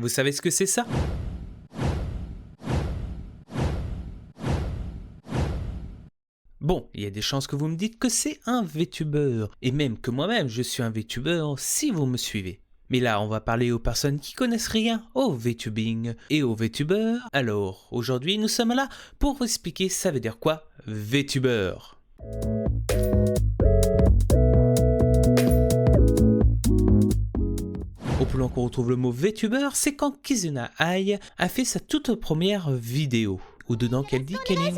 Vous savez ce que c'est ça? Bon, il y a des chances que vous me dites que c'est un VTuber, et même que moi-même je suis un VTuber si vous me suivez. Mais là, on va parler aux personnes qui connaissent rien au VTubing et aux VTubers. Alors, aujourd'hui, nous sommes là pour vous expliquer ça veut dire quoi, VTuber. Au plan qu'on retrouve le mot VTuber, c'est quand Kizuna Ai a fait sa toute première vidéo. Ou dedans qu'elle dit qu'elle est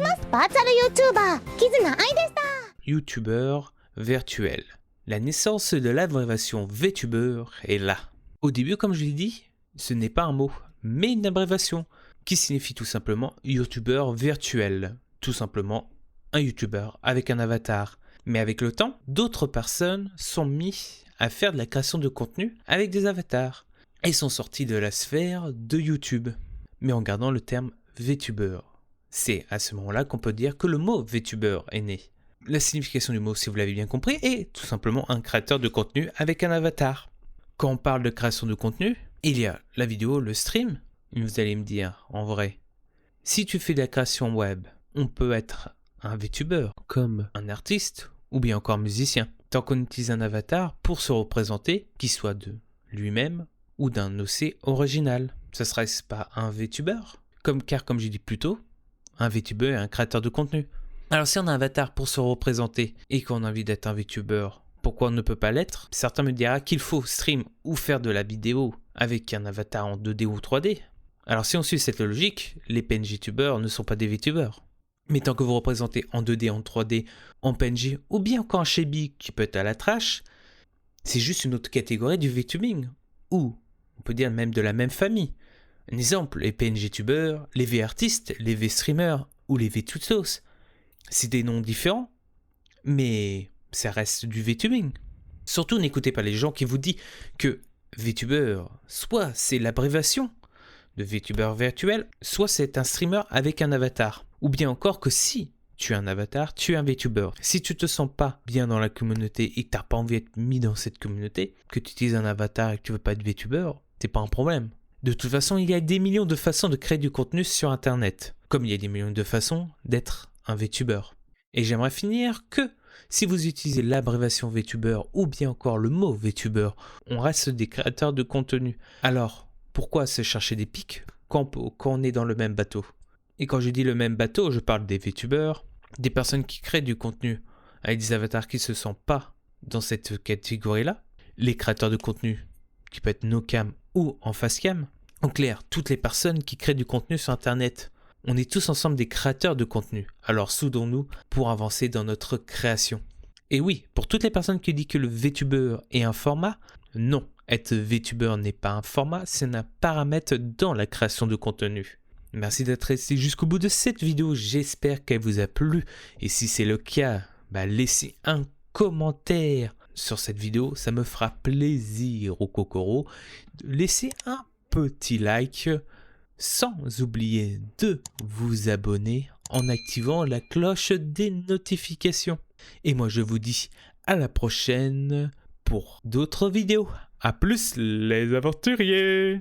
YouTuber virtuel. La naissance de l'abréviation VTuber est là. Au début, comme je l'ai dit, ce n'est pas un mot, mais une abréviation qui signifie tout simplement YouTuber virtuel. Tout simplement un YouTuber avec un avatar. Mais avec le temps, d'autres personnes sont mis à faire de la création de contenu avec des avatars et sont sortis de la sphère de YouTube, mais en gardant le terme VTuber. C'est à ce moment-là qu'on peut dire que le mot VTuber est né. La signification du mot, si vous l'avez bien compris, est tout simplement un créateur de contenu avec un avatar. Quand on parle de création de contenu, il y a la vidéo, le stream. Vous allez me dire, en vrai, si tu fais de la création web, on peut être un VTuber comme un artiste ou bien encore musicien, tant qu'on utilise un avatar pour se représenter, qu'il soit de lui-même ou d'un OC original. Ça serait pas un VTuber? Car comme j'ai dit plus tôt, un VTuber est un créateur de contenu. Alors si on a un avatar pour se représenter et qu'on a envie d'être un VTuber, pourquoi on ne peut pas l'être? Certains me diront qu'il faut stream ou faire de la vidéo avec un avatar en 2D ou 3D. Alors si on suit cette logique, les PNG-tubers ne sont pas des VTubers. Mais tant que vous représentez en 2D, en 3D, en PNG ou bien encore en chibi qui peut être à la trash, c'est juste une autre catégorie du VTubing. Ou, on peut dire même de la même famille. Un exemple, les PNG-tubers, les V-artistes, les V-streamers ou les V-tutos. C'est des noms différents, mais ça reste du VTubing. Surtout n'écoutez pas les gens qui vous disent que VTuber, soit c'est l'abréviation de VTuber virtuel, soit c'est un streamer avec un avatar. Ou bien encore que si tu es un avatar, tu es un VTuber. Si tu te sens pas bien dans la communauté et que tu n'as pas envie d'être mis dans cette communauté, que tu utilises un avatar et que tu veux pas être VTuber, c'est pas un problème. De toute façon, il y a des millions de façons de créer du contenu sur internet, comme il y a des millions de façons d'être un VTuber. Et j'aimerais finir que si vous utilisez l'abréviation VTuber ou bien encore le mot VTuber, on reste des créateurs de contenu. Alors, pourquoi se chercher des pics quand on est dans le même bateau? Et quand je dis le même bateau, je parle des VTubers, des personnes qui créent du contenu avec des avatars qui ne se sentent pas dans cette catégorie-là, les créateurs de contenu qui peuvent être no cam ou en face cam. En clair, toutes les personnes qui créent du contenu sur internet. On est tous ensemble des créateurs de contenu, alors soudons-nous pour avancer dans notre création. Et oui, pour toutes les personnes qui disent que le VTuber est un format, non, être VTuber n'est pas un format, c'est un paramètre dans la création de contenu. Merci d'être resté jusqu'au bout de cette vidéo, j'espère qu'elle vous a plu, et si c'est le cas, laissez un commentaire sur cette vidéo, ça me fera plaisir au Kokoro de laisser un petit like, sans oublier de vous abonner en activant la cloche des notifications. Et moi je vous dis à la prochaine pour d'autres vidéos. A plus les aventuriers!